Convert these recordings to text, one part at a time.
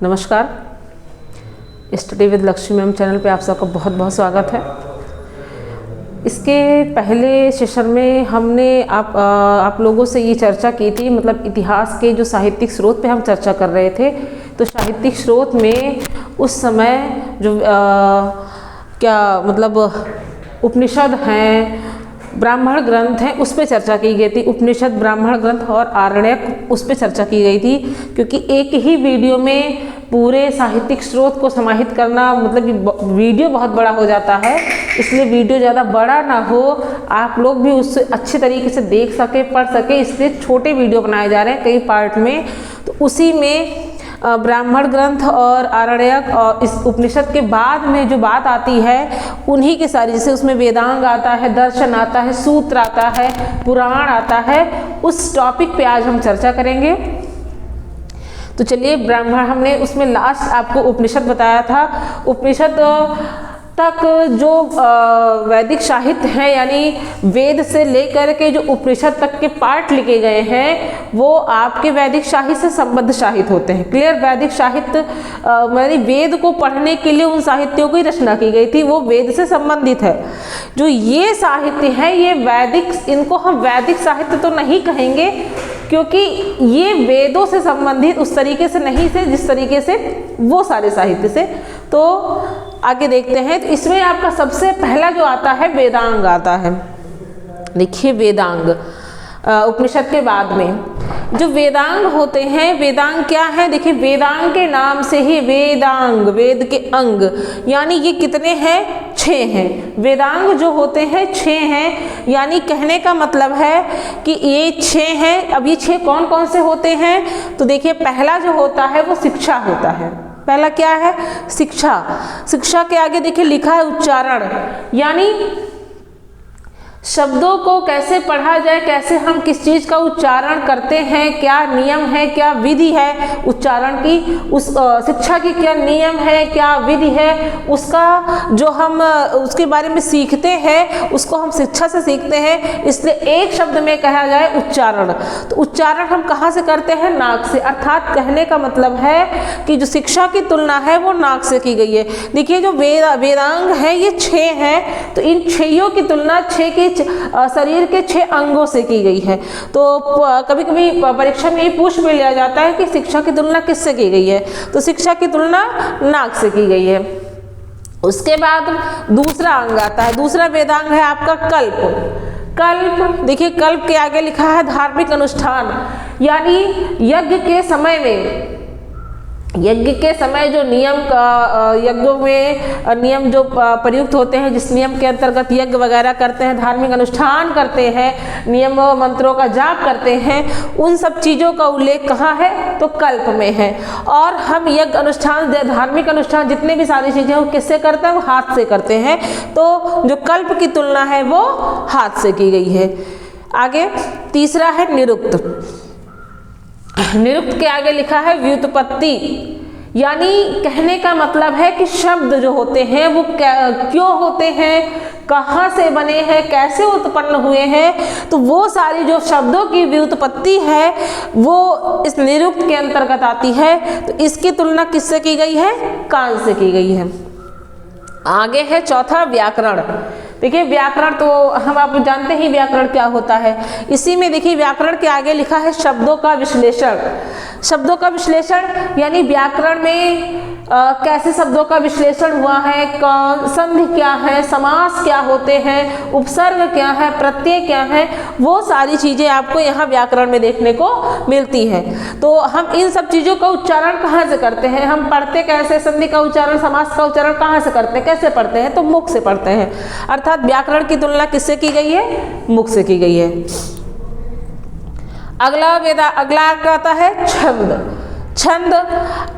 नमस्कार, study with Lakshmi ma'am channel पे आप सबका बहुत बहुत स्वागत है। इसके पहले सेशन में हमने आप लोगों से ये चर्चा की थी, मतलब इतिहास के जो साहित्यिक स्रोत पे हम चर्चा कर रहे थे। तो साहित्यिक स्रोत में उस समय जो क्या मतलब उपनिषद हैं, ब्राह्मण ग्रंथ हैं, उस पर चर्चा की गई थी। उपनिषद, ब्राह्मण ग्रंथ और आरण्यक, उस पर चर्चा की गई थी। क्योंकि एक ही वीडियो में पूरे साहित्यिक स्रोत को समाहित करना मतलब वीडियो बहुत बड़ा हो जाता है, इसलिए वीडियो ज़्यादा बड़ा ना हो, आप लोग भी उससे अच्छे तरीके से देख सके, पढ़ सके, इसलिए छोटे वीडियो बनाए जा रहे हैं कई पार्ट में। तो उसी में ब्राह्मण ग्रंथ और आरण्यक और इस उपनिषद के बाद में जो बात आती है उन्हीं के सारी, जैसे उसमें वेदांग आता है, दर्शन आता है, सूत्र आता है, पुराण आता है, उस टॉपिक पे आज हम चर्चा करेंगे। तो चलिए, ब्राह्मण हमने उसमें लास्ट आपको उपनिषद बताया था। उपनिषद तक जो वैदिक साहित्य है, यानी वेद से लेकर के जो उपनिषद तक के पार्ट लिखे गए हैं वो आपके वैदिक साहित्य से संबद्ध साहित्य होते हैं। क्लियर? वैदिक साहित्य यानी वेद को पढ़ने के लिए उन साहित्यों की रचना की गई थी, वो वेद से संबंधित है। जो ये साहित्य है ये वैदिक, इनको हम वैदिक साहित्य तो नहीं कहेंगे क्योंकि ये वेदों से संबंधित उस तरीके से नहीं थे जिस तरीके से वो सारे साहित्य से। तो आगे देखते हैं। तो इसमें आपका सबसे पहला जो आता है वेदांग आता है। देखिए, वेदांग उपनिषद के बाद में जो वेदांग होते हैं, वेदांग क्या है? देखिए, वेदांग के नाम से ही वेदांग, वेद के अंग, यानी ये कितने हैं? 6 हैं। वेदांग जो होते हैं 6 हैं, यानी कहने का मतलब है कि ये 6 हैं। अब ये 6 कौन कौन से होते हैं? तो देखिए, पहला जो होता है वो शिक्षा होता है। पहला क्या है? शिक्षा। शिक्षा के आगे देखिए लिखा है उच्चारण, यानी शब्दों को कैसे पढ़ा जाए, कैसे हम किस चीज़ का उच्चारण करते हैं, क्या नियम है, क्या विधि है उच्चारण की, उस शिक्षा की क्या नियम है, क्या विधि है, उसका जो हम उसके बारे में सीखते हैं उसको हम शिक्षा से सीखते हैं। इसलिए एक शब्द में कहा जाए उच्चारण, तो उच्चारण हम कहाँ से करते हैं? नाक से। अर्थात कहने का मतलब है कि जो शिक्षा की तुलना है वो नाक से की गई है। देखिए, जो वेदांग है ये 6 हैं, तो इन 6 की तुलना 6 के शरीर के 6 अंगों से की गई है। तो कभी कभी परीक्षा में ये पूछ भी लिया जाता है कि शिक्षा की तुलना किससे की गई है, तो शिक्षा की तुलना नाक से की गई है। उसके बाद दूसरा अंग आता है। दूसरा वेदांग है आपका कल्प। कल्प, देखिए कल्प के आगे लिखा है धार्मिक अनुष्ठान, यानी यज्ञ के समय में, यज्ञ के समय जो नियम यज्ञों में नियम जो प्रयुक्त होते हैं, जिस नियम के अंतर्गत यज्ञ वगैरह करते हैं, धार्मिक अनुष्ठान करते हैं, नियम मंत्रों का जाप करते हैं, उन सब चीज़ों का उल्लेख कहाँ है? तो कल्प में है। और हम यज्ञ अनुष्ठान, धार्मिक अनुष्ठान, जितने भी सारी चीज़ें वो किससे करते हैं? वो हाथ से करते हैं। तो जो कल्प की तुलना है वो हाथ से की गई है। आगे तीसरा है निरुक्त। निरुक्त के आगे लिखा है व्युत्पत्ति, यानी कहने का मतलब है कि शब्द जो होते हैं वो क्यों होते हैं, कहाँ से बने हैं, कैसे उत्पन्न हुए हैं, तो वो सारी जो शब्दों की व्युत्पत्ति है वो इस निरुक्त के अंतर्गत आती है। तो इसकी तुलना किससे की गई है? कान से की गई है। आगे है चौथा व्याकरण। देखिए, व्याकरण तो हम आप जानते ही व्याकरण क्या होता है। इसी में देखिए व्याकरण के आगे लिखा है शब्दों का विश्लेषण। शब्दों का विश्लेषण यानी व्याकरण में कैसे शब्दों का विश्लेषण हुआ है, संधि क्या है, समास क्या होते हैं, उपसर्ग क्या है, प्रत्यय क्या है, वो सारी चीज़ें आपको यहाँ व्याकरण में देखने को मिलती है। तो हम इन सब चीज़ों का उच्चारण कहाँ से करते हैं, हम पढ़ते कैसे, संधि का उच्चारण, समास का उच्चारण कहाँ से करते हैं, कैसे पढ़ते हैं? तो मुख से पढ़ते हैं। अर्थात व्याकरण की तुलना किससे की गई है? मुख से की गई है। अगला आता है छंद। छंद,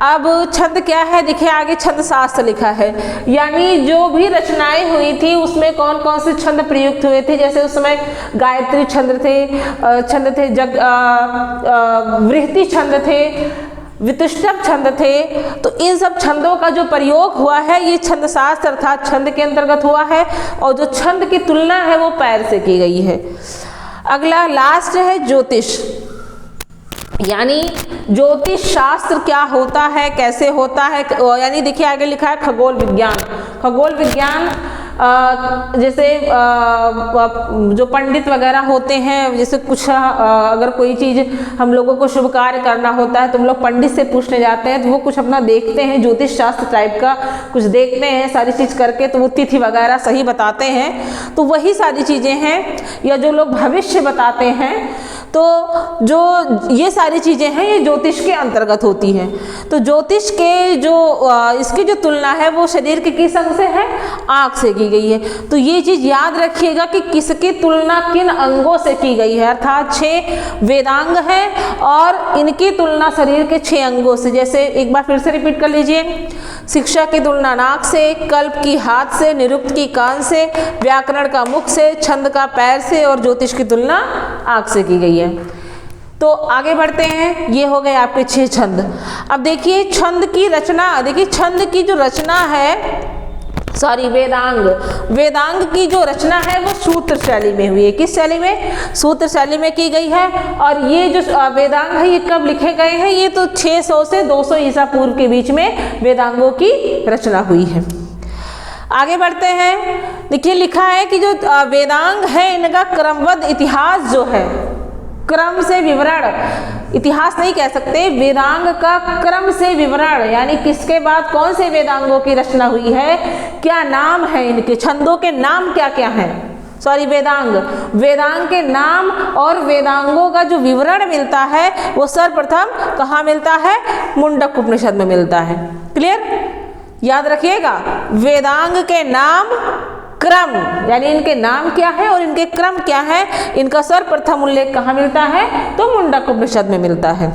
अब छंद क्या है? देखिए आगे छंद शास्त्र लिखा है, यानी जो भी रचनाएं हुई थी उसमें कौन कौन से छंद प्रयुक्त हुए थे। जैसे उस समय गायत्री छंद थे, वृहति छंद थे, वितुष्टभ छंद थे। तो इन सब छंदों का जो प्रयोग हुआ है ये छंद शास्त्र अर्थात छंद के अंतर्गत हुआ है, और जो छंद की तुलना है वो पैर से की गई है। अगला लास्ट है ज्योतिष, यानी ज्योतिष शास्त्र क्या होता है, कैसे होता है, यानी देखिए आगे लिखा है खगोल विज्ञान। खगोल विज्ञान जैसे जो पंडित वगैरह होते हैं, जैसे कुछ अगर कोई चीज़ हम लोगों को शुभ कार्य करना होता है तो हम लोग पंडित से पूछने जाते हैं, तो वो कुछ अपना देखते हैं, ज्योतिष शास्त्र टाइप का कुछ देखते हैं सारी चीज़ करके, तो वो तिथि वगैरह सही बताते हैं। तो वही सारी चीज़ें हैं, या जो लोग भविष्य बताते हैं, तो जो ये सारी चीज़ें हैं ये ज्योतिष के अंतर्गत होती हैं। तो ज्योतिष के जो इसकी जो तुलना है वो शरीर के किस अंग से है, आँख से की गई है। तो ये चीज़ याद रखिएगा कि किसकी तुलना किन अंगों से की गई है, अर्थात 6 वेदांग हैं और इनकी तुलना शरीर के 6 अंगों से। जैसे एक बार फिर से रिपीट कर लीजिए, शिक्षा की तुलना नाक से, कल्प की हाथ से, निरुक्त की कान से, व्याकरण का मुख से, छंद का पैर से और ज्योतिष की तुलना आँख से की गई है। तो आगे बढ़ते हैं, ये हो गए आपके 6 छंद। अब देखिए छंद की रचना, देखिए छंद की जो रचना है, वेदांग की जो रचना है वो सूत्र शैली में हुई है। किस शैली में, सूत्र शैली में की गई है। और ये जो वेदांग है ये कब लिखे गए हैं, ये तो 600 से 200 ईसा पूर्व के बीच में वेदांगों की रचना हुई है। आगे बढ़ते हैं, देखिए लिखा है कि जो वेदांग है इनका क्रमबद्ध इतिहास जो है, क्रम से विवरण, इतिहास नहीं कह सकते, वेदांग का क्रम से विवरण, यानी किसके बाद कौन से वेदांगों की रचना हुई है, क्या नाम है इनके, छंदों के नाम क्या क्या हैं, वेदांग के नाम और वेदांगों का जो विवरण मिलता है वो सर्वप्रथम कहाँ मिलता है, मुंडक उपनिषद में मिलता है। क्लियर, याद रखिएगा, वेदांग के नाम, क्रम, यानी इनके नाम क्या है और इनके क्रम क्या है, इनका सर्वप्रथम उल्लेख कहाँ मिलता है, तो मुंडक उपनिषद में मिलता है।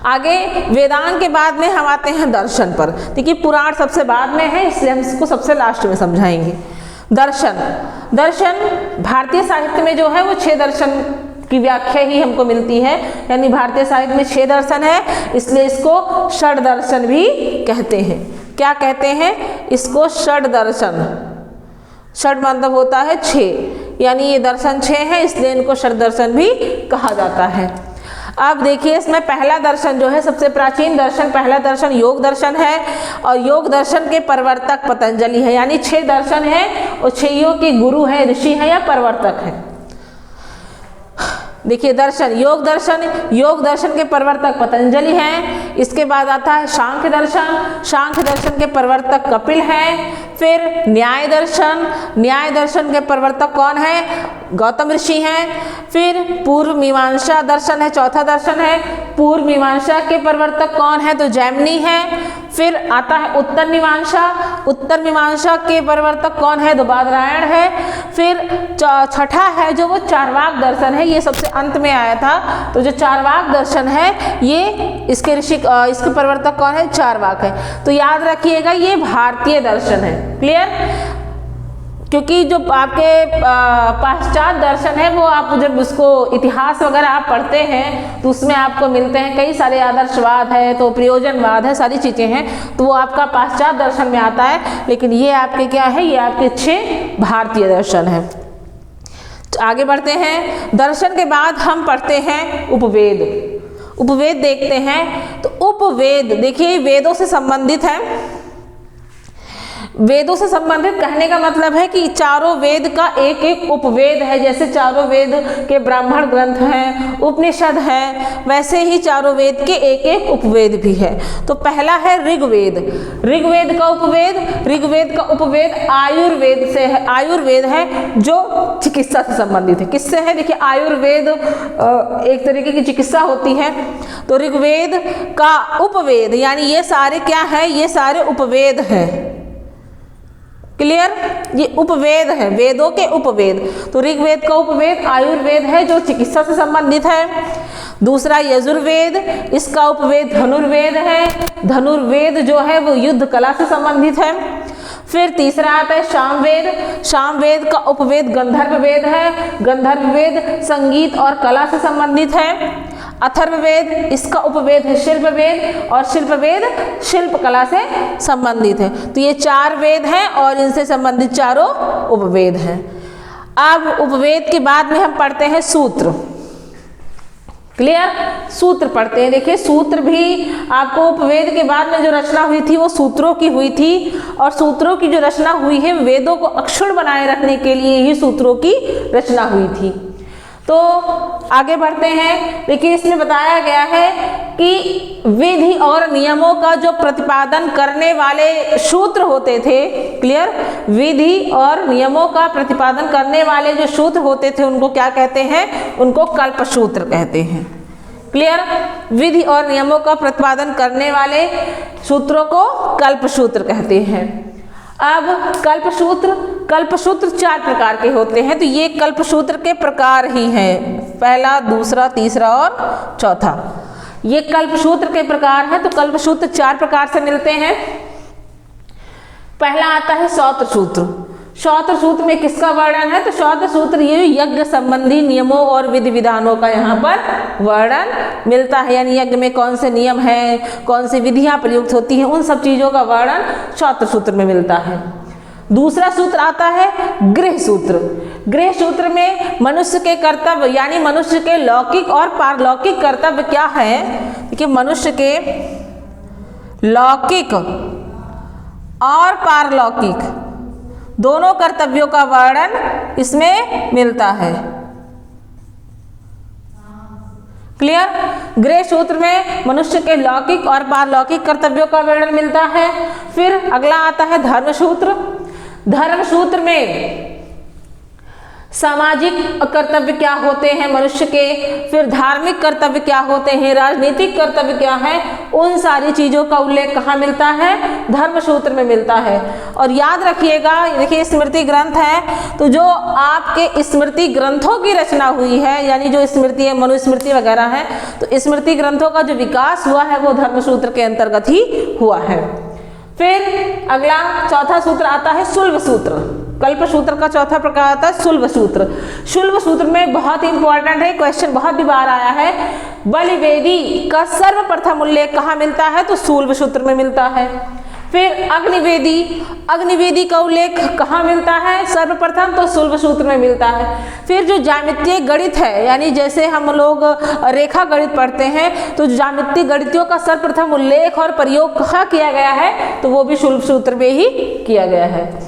आगे वेदांग के बाद में हम आते हैं दर्शन पर। देखिए पुराण सबसे बाद में है, इसलिए हम इसको सबसे लास्ट में समझाएंगे। दर्शन भारतीय साहित्य में जो है वो 6 दर्शन की व्याख्या ही हमको मिलती है, यानी भारतीय साहित्य में 6 दर्शन है, इसलिए इसको षड दर्शन भी कहते हैं। क्या कहते हैं इसको, षड दर्शन। षड मतलब होता है 6, यानी ये दर्शन 6 है, इसलिए इनको षड दर्शन भी कहा जाता है। अब देखिए इसमें पहला दर्शन जो है, सबसे प्राचीन दर्शन, पहला दर्शन योग दर्शन है, और योग दर्शन के प्रवर्तक पतंजलि है, यानी 6 दर्शन है और 6 के गुरु हैं, ऋषि हैं या प्रवर्तक हैं। देखिए योग दर्शन के प्रवर्तक पतंजलि हैं। इसके बाद आता है सांख्य दर्शन के प्रवर्तक कपिल हैं। फिर न्याय दर्शन के प्रवर्तक कौन है, गौतम ऋषि हैं। फिर पूर्व मीमांसा दर्शन है, चौथा दर्शन है। पूर्व मीमांसा के प्रवर्तक कौन है, तो जैमिनी है। फिर आता है उत्तर मीमांसा के प्रवर्तक कौन है, तो बादरायण है। फिर छठा है जो वो चारवाक दर्शन है, ये सबसे अंत में आया था। तो जो चारवाक दर्शन है ये इसके प्रवर्तक कौन है, चारवाक है। तो याद रखिएगा ये भारतीय दर्शन है। क्लियर, क्योंकि जो आपके पाश्चात दर्शन है वो आप जब उसको इतिहास वगैरह आप पढ़ते हैं तो उसमें आपको मिलते हैं कई सारे आदर्शवाद है, तो प्रयोजनवाद है, सारी चीज़ें हैं, तो वो आपका पाश्चात दर्शन में आता है। लेकिन ये आपके क्या है, ये आपके 6 भारतीय दर्शन है। तो आगे बढ़ते हैं, दर्शन के बाद हम पढ़ते हैं उपवेद देखते हैं। तो उपवेद देखिए वेदों से संबंधित है। वेदों से संबंधित कहने का मतलब है कि चारों वेद का एक एक उपवेद है। जैसे चारों वेद के ब्राह्मण ग्रंथ हैं, उपनिषद हैं, वैसे ही चारों वेद के एक एक उपवेद भी है। तो पहला है ऋग्वेद का उपवेद आयुर्वेद से है। आयुर्वेद है जो चिकित्सा से संबंधित है। किससे है, देखिए आयुर्वेद एक तरीके की चिकित्सा होती है। तो ऋग्वेद का उपवेद यानी ये सारे क्या है, ये सारे उपवेद हैं। क्लियर, ये उपवेद है, वेदों के उपवेद। तो ऋग्वेद का उपवेद आयुर्वेद है जो चिकित्सा से संबंधित है। दूसरा यजुर्वेद, इसका उपवेद धनुर्वेद है। धनुर्वेद जो है वो युद्ध कला से संबंधित है। फिर तीसरा आता है सामवेद का उपवेद गंधर्व वेद है। गंधर्व वेद संगीत और कला से संबंधित है। अथर्ववेद, इसका उपवेद है शिल्पवेद, और शिल्पवेद शिल्प कला से संबंधित है। तो ये 4 वेद हैं और इनसे संबंधित चारों उपवेद हैं। अब उपवेद के बाद में हम पढ़ते हैं सूत्र। क्लियर। सूत्र पढ़ते हैं। देखिए सूत्र भी आपको उपवेद के बाद में जो रचना हुई थी वो सूत्रों की हुई थी, और सूत्रों की जो रचना हुई है वेदों को अक्षुण्ण बनाए रखने के लिए ही सूत्रों की रचना हुई थी। तो आगे बढ़ते हैं। देखिए इसमें बताया गया है कि विधि और नियमों का जो प्रतिपादन करने वाले सूत्र होते थे, क्लियर, विधि और नियमों का प्रतिपादन करने वाले जो सूत्र होते थे उनको क्या कहते हैं, उनको कल्पसूत्र कहते हैं। क्लियर, विधि और नियमों का प्रतिपादन करने वाले सूत्रों को कल्पसूत्र कहते हैं। अब कल्पसूत्र 4 प्रकार के होते हैं। तो ये कल्पसूत्र के प्रकार ही हैं, पहला, दूसरा, तीसरा और चौथा। ये कल्पसूत्र के प्रकार है। तो कल्पसूत्र 4 प्रकार से मिलते हैं। पहला आता है सौत्र सूत्र। सौत्र सूत्र में किसका वर्णन है, तो सौत्र सूत्र ये यज्ञ संबंधी नियमों और विधि विधानों का यहाँ पर वर्णन मिलता है, यानी यज्ञ में कौन से नियम हैं, कौन सी विधियां प्रयुक्त होती हैं, उन सब चीजों का वर्णन सौत्र सूत्र में मिलता है। दूसरा सूत्र आता है गृह सूत्र। गृह सूत्र में मनुष्य के कर्तव्य, यानी मनुष्य के लौकिक और पारलौकिक कर्तव्य क्या है, कि मनुष्य के लौकिक और पारलौकिक दोनों कर्तव्यों का वर्णन इसमें मिलता है। क्लियर। गृह सूत्र में मनुष्य के लौकिक और पारलौकिक कर्तव्यों का वर्णन मिलता है। फिर अगला आता है धर्म सूत्र। धर्म सूत्र में सामाजिक कर्तव्य क्या होते हैं मनुष्य के, फिर धार्मिक कर्तव्य क्या होते हैं, राजनीतिक कर्तव्य क्या है, उन सारी चीजों का उल्लेख कहाँ मिलता है, धर्म सूत्र में मिलता है। और याद रखिएगा, देखिए स्मृति ग्रंथ है, तो जो आपके स्मृति ग्रंथों की रचना हुई है, यानी जो स्मृति है, मनुस्मृति वगैरह है, तो स्मृति ग्रंथों का जो विकास हुआ है वो धर्म सूत्र के अंतर्गत ही हुआ है। फिर अगला चौथा सूत्र आता है शुल्ब सूत्र। कल्प सूत्र का चौथा प्रकार आता है शुल्ब सूत्र। शुल्ब सूत्र में बहुत इंपॉर्टेंट है, क्वेश्चन बहुत भी बार आया है, बलिवेदी का सर्वप्रथम उल्लेख कहाँ मिलता है, तो शुल्ब सूत्र में मिलता है। फिर अग्निवेदी का उल्लेख कहाँ मिलता है सर्वप्रथम, तो शुल्ब सूत्र में मिलता है। फिर जो ज्यामितीय गणित है, यानी जैसे हम लोग रेखा गणित पढ़ते हैं, तो ज्यामितीय गणितियों का सर्वप्रथम उल्लेख और प्रयोग कहाँ किया गया है, तो वो भी शुल्ब सूत्र में ही किया गया है।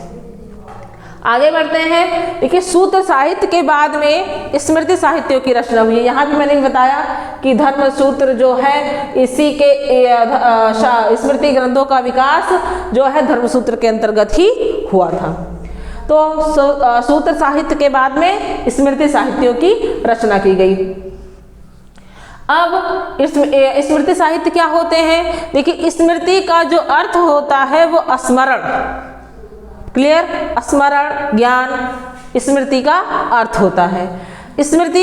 आगे बढ़ते हैं। देखिए सूत्र साहित्य के बाद में स्मृति साहित्यों की रचना हुई है। यहाँ भी मैंने बताया कि धर्म सूत्र जो है इसी के स्मृति ग्रंथों का विकास जो है धर्म सूत्र के अंतर्गत ही हुआ था। तो सूत्र साहित्य के बाद में स्मृति साहित्यों की रचना की गई। अब स्मृति साहित्य क्या होते हैं, देखिए स्मृति का जो अर्थ होता है वो स्मरण, क्लियर, स्मरण ज्ञान स्मृति का अर्थ होता है। स्मृति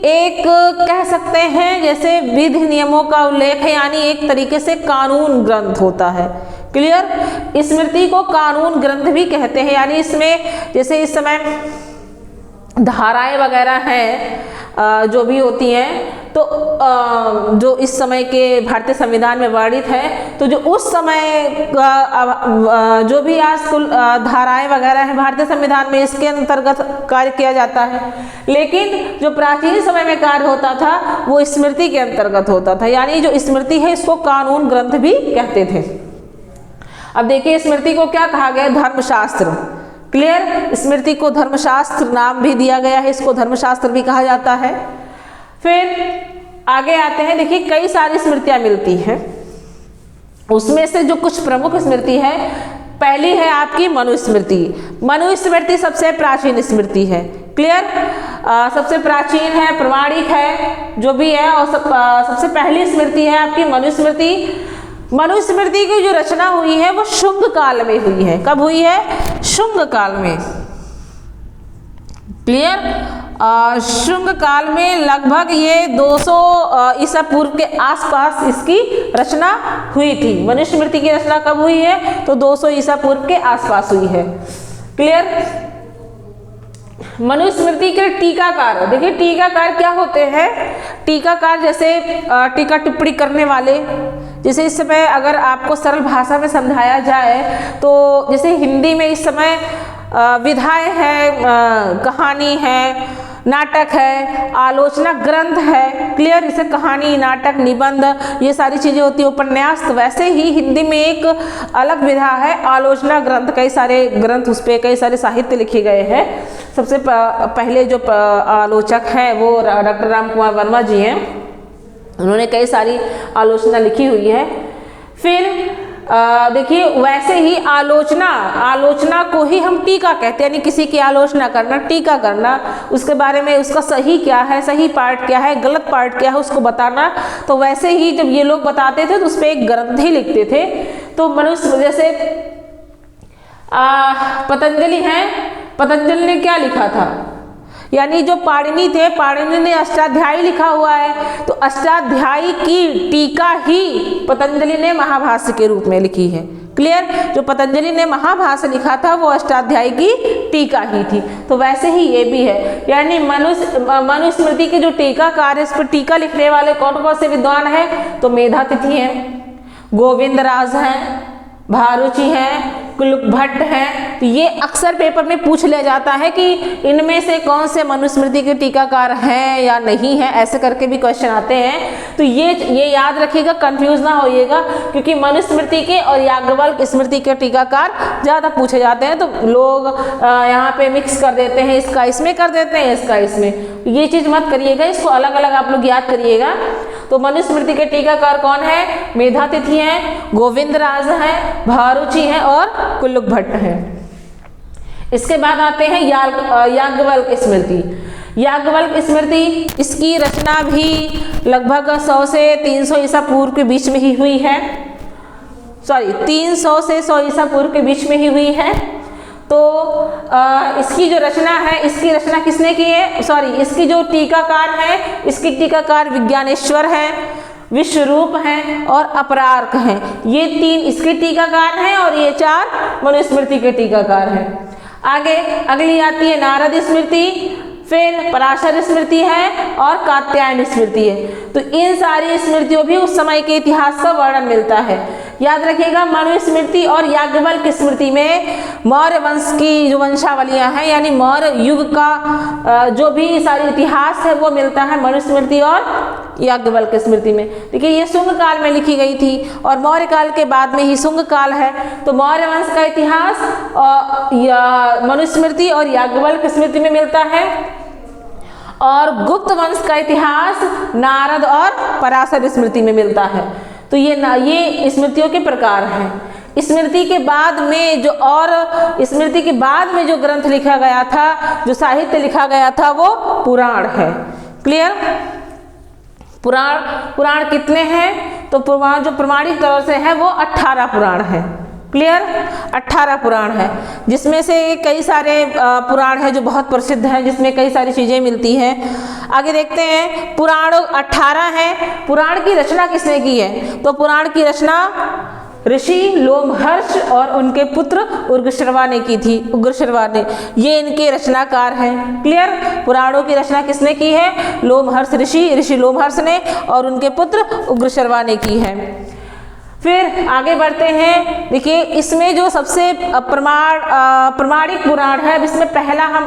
एक कह सकते हैं जैसे विधि नियमों का उल्लेख है, यानी एक तरीके से कानून ग्रंथ होता है। क्लियर, स्मृति को कानून ग्रंथ भी कहते हैं, यानी इसमें जैसे इस समय धाराएं वगैरह हैं जो भी होती हैं, तो जो इस समय के भारतीय संविधान में वर्णित है, तो जो उस समय जो भी आज धाराएं वगैरह हैं भारतीय संविधान में, इसके अंतर्गत कार्य किया जाता है। लेकिन जो प्राचीन समय में कार्य होता था वो स्मृति के अंतर्गत होता था, यानी जो स्मृति है इसको कानून ग्रंथ भी कहते थे। अब देखिए स्मृति को क्या कहा गया, धर्मशास्त्र। क्लियर, स्मृति को धर्मशास्त्र नाम भी दिया गया है, इसको धर्मशास्त्र भी कहा जाता है। फिर आगे आते हैं, देखिए कई सारी स्मृतियां मिलती हैं, उसमें से जो कुछ प्रमुख स्मृति है, पहली है आपकी मनुस्मृति। मनुस्मृति सबसे प्राचीन स्मृति है। क्लियर, सबसे प्राचीन है, प्रमाणिक है, जो भी है, और सबसे पहली स्मृति है आपकी मनुस्मृति। मनुस्मृति की जो रचना हुई है वो शुंग काल में हुई है। कब हुई है, शुंग काल में। क्लियर, शुंग काल में लगभग ये 200 ईसा पूर्व के आसपास इसकी रचना हुई थी। मनुस्मृति की रचना कब हुई है, तो 200 ईसा पूर्व के आसपास हुई है। क्लियर, मनुस्मृति के टीकाकार, देखिए टीकाकार क्या होते हैं, टीकाकार जैसे टीका टिप्पणी करने वाले, जैसे इस समय अगर आपको सरल भाषा में समझाया जाए तो जैसे हिंदी में इस समय विधाएं हैं, कहानी है, नाटक है, आलोचना ग्रंथ है। क्लियर, इसे कहानी, नाटक, निबंध, ये सारी चीजें होती है। उपन्यास, तो वैसे ही हिंदी में एक अलग विधा है आलोचना ग्रंथ। कई सारे ग्रंथ, उस पर कई सारे साहित्य लिखे गए हैं। सबसे पहले जो आलोचक हैं वो डॉक्टर राम कुमार वर्मा जी हैं। उन्होंने कई सारी आलोचना लिखी हुई है। फिर देखिए, वैसे ही आलोचना को ही हम टीका कहते हैं, यानी किसी की आलोचना करना, टीका करना, उसके बारे में उसका सही क्या है, सही पार्ट क्या है, गलत पार्ट क्या है, उसको बताना। तो वैसे ही जब ये लोग बताते थे तो उस पर एक ग्रंथ ही लिखते थे। तो मनुष्य, जैसे पतंजलि हैं, पतंजलि ने क्या लिखा था, यानी जो पाणिनि थे, पाणिनि ने अष्टाध्यायी लिखा हुआ है। तो अष्टाध्यायी की टीका ही पतंजलि ने महाभाष्य के रूप में लिखी है। क्लियर, जो पतंजलि ने महाभाष्य लिखा था वो अष्टाध्यायी की टीका ही थी। तो वैसे ही ये भी है, यानी मनुस्मृति के जो टीकाकार, इस पर टीका लिखने वाले कौन कौन से विद्वान हैं, तो मेधातिथि हैं, गोविंदराज हैं, भारुचि हैं, कुलुक भट्ट हैं। तो ये अक्सर पेपर में पूछ लिया जाता है कि इनमें से कौन से मनुस्मृति के टीकाकार हैं या नहीं है, ऐसे करके भी क्वेश्चन आते हैं। तो ये याद रखिएगा, कंफ्यूज ना होइएगा, क्योंकि मनुस्मृति के और याज्ञवल्क्य स्मृति के टीकाकार ज़्यादा पूछे जाते हैं। तो लोग यहाँ पे मिक्स कर देते हैं, इसका इसमें कर देते हैं, इसका इसमें। ये चीज़ मत करिएगा, इसको अलग अलग आप लोग याद करिएगा। तो मनुस्मृति के टीकाकार कौन है, मेधातिथि हैं, गोविंदराज हैं, भारुचि हैं और कुल्लुक भट्ट हैं। इसके बाद आते हैं याज्ञवल्क्य स्मृति। याज्ञवल्क्य स्मृति, इसकी रचना भी लगभग 100 से 300 ईसा पूर्व के बीच में ही हुई है। 300 से 100 ईसा पूर्व के बीच में ही हुई है। तो इसकी जो रचना है, इसकी रचना किसने की है, इसकी जो टीकाकार है, इसकी टीकाकार विज्ञानेश्वर है, विश्वरूप हैं और अपरार्क हैं। ये 3 इसके टीकाकार हैं और ये 4 मनुस्मृति के टीकाकार हैं। आगे अगली आती है नारद स्मृति, फिर पराशर स्मृति है और कात्यायन स्मृति है। तो इन सारी स्मृतियों भी उस समय के इतिहास का वर्णन मिलता है। याद रखिएगा, मनुस्मृति और याज्ञवल्क्य स्मृति में मौर्य वंश की जो वंशावलियां हैं, यानी मौर्य युग का जो भी सारी इतिहास है वो मिलता है मनुस्मृति और याज्ञवल्क्य स्मृति में। देखिए, ये शुंग काल में लिखी गई थी और मौर्य काल के बाद में ही शुंग काल है। तो मौर्य वंश का इतिहास मनुस्मृति और याज्ञवल्क्य स्मृति में मिलता है, और गुप्त वंश का इतिहास नारद और पराशर स्मृति में मिलता है। तो ये स्मृतियों के प्रकार हैं। स्मृति के बाद में जो ग्रंथ लिखा गया था, जो साहित्य लिखा गया था, वो पुराण है। क्लियर, पुराण कितने हैं, तो पुराण जो प्रमाणिक तौर से है वो 18 पुराण है। क्लियर, 18 पुराण है, जिसमें से कई सारे पुराण हैं जो बहुत प्रसिद्ध हैं, जिसमें कई सारी चीज़ें मिलती हैं। आगे देखते हैं, पुराण 18 हैं। पुराण की रचना किसने की है, तो पुराण की रचना ऋषि लोमहर्ष और उनके पुत्र उग्रश्रवा ने की थी। उग्रश्रवा ने, ये इनके रचनाकार हैं। क्लियर, पुराणों की रचना किसने की है, लोमहर्ष ऋषि लोमहर्ष ने और उनके पुत्र उग्रश्रवा ने की है। फिर आगे बढ़ते हैं। देखिए, इसमें जो सबसे प्रमाणिक पुराण है, इसमें पहला हम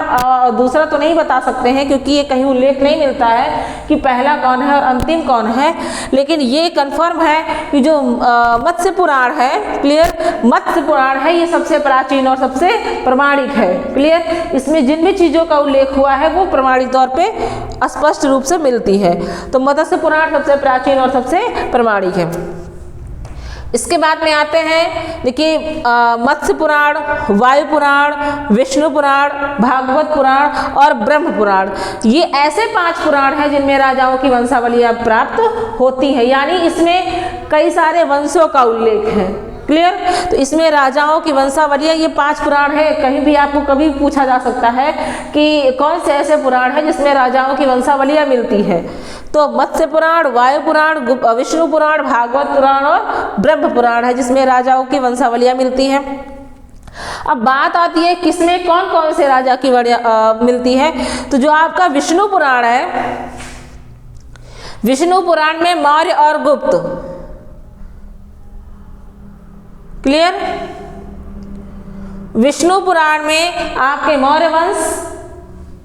दूसरा तो नहीं बता सकते हैं क्योंकि ये कहीं उल्लेख नहीं मिलता है कि पहला कौन है और अंतिम कौन है, लेकिन ये कंफर्म है कि जो मत्स्य पुराण है, क्लियर, मत्स्य पुराण है, ये सबसे प्राचीन और सबसे प्रमाणिक है। क्लियर, इसमें जिन भी चीज़ों का उल्लेख हुआ है वो प्रमाणिक तौर पे स्पष्ट रूप से मिलती है। तो मत्स्य पुराण सबसे प्राचीन और सबसे प्रमाणिक है। इसके बाद में आते हैं, देखिए, मत्स्य पुराण, वायु पुराण, विष्णु पुराण, भागवत पुराण और ब्रह्म पुराण। ये ऐसे 5 पुराण हैं जिनमें राजाओं की वंशावलियाँ प्राप्त होती हैं, यानी इसमें कई सारे वंशों का उल्लेख है। क्लियर, तो इसमें राजाओं की वंशावलियाँ, ये 5 पुराण है। कहीं भी आपको कभी पूछा जा सकता है कि कौन से ऐसे पुराण हैं जिसमें राजाओं की वंशावलियाँ मिलती है, तो मत्स्य पुराण, वायु पुराण, विष्णु पुराण, भागवत पुराण और ब्रह्म पुराण है जिसमें राजाओं की वंशावलियाँ मिलती हैं। अब बात आती है किसमें कौन कौन से राजा की मिलती है, तो जो आपका विष्णु पुराण है, विष्णु पुराण में मौर्य और गुप्त। क्लियर, विष्णु पुराण में आपके मौर्य वंश,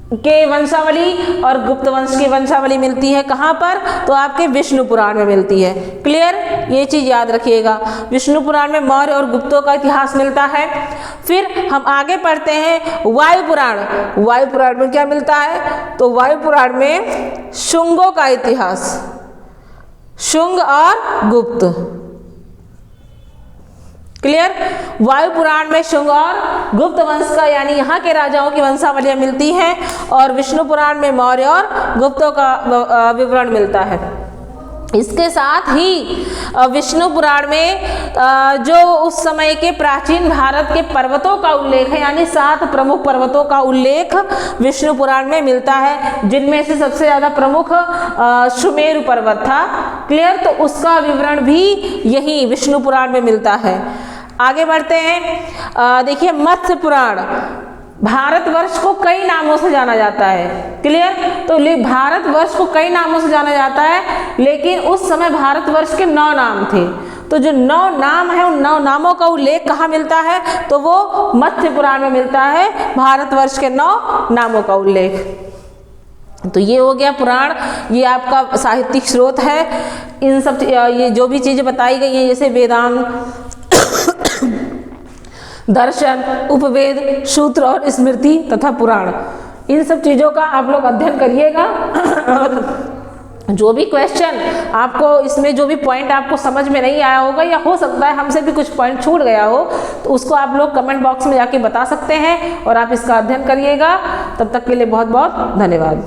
के वंशावली और गुप्त वंश की वंशावली मिलती है कहाँ पर? तो आपके विष्णु पुराण में मिलती है। क्लियर? ये चीज़ याद रखिएगा, विष्णु पुराण में मौर्य और गुप्तों का इतिहास मिलता है। फिर हम आगे पढ़ते हैं वायु पुराण। वायु पुराण में क्या मिलता है? तो वायु पुराण में शुंगों का इतिहास, शुंग और गुप्त। क्लियर? वायु पुराण में शुंग और गुप्त वंश का यानी यहाँ के राजाओं की वंशावलियाँ मिलती हैं, और विष्णु पुराण में मौर्य और गुप्तों का विवरण मिलता है। इसके साथ ही विष्णु पुराण में जो उस समय के प्राचीन भारत के पर्वतों का उल्लेख है, यानी 7 प्रमुख पर्वतों का उल्लेख विष्णु पुराण में मिलता है, जिनमें से सबसे ज़्यादा प्रमुख सुमेरु पर्वत था। क्लियर? तो उसका विवरण भी यही विष्णु पुराण में मिलता है। आगे बढ़ते हैं, देखिए मत्स्य पुराण। भारतवर्ष को कई नामों से जाना जाता है। क्लियर? तो भारतवर्ष को कई नामों से जाना जाता है, लेकिन उस समय भारतवर्ष के 9 नाम थे। तो जो 9 नाम है, उन 9 नामों का उल्लेख कहाँ मिलता है? तो वो मत्स्य पुराण में मिलता है, भारतवर्ष के 9 नामों का उल्लेख। तो ये हो गया पुराण, ये आपका साहित्यिक स्रोत है। इन सब ये जो भी चीज़ें बताई गई हैं, जैसे वेदांत, दर्शन, उपवेद, सूत्र और स्मृति तथा पुराण, इन सब चीज़ों का आप लोग अध्ययन करिएगा। और जो भी क्वेश्चन आपको इसमें, जो भी पॉइंट आपको समझ में नहीं आया होगा, या हो सकता है हमसे भी कुछ पॉइंट छूट गया हो, तो उसको आप लोग कमेंट बॉक्स में जाके बता सकते हैं, और आप इसका अध्ययन करिएगा। तब तक के लिए बहुत बहुत धन्यवाद।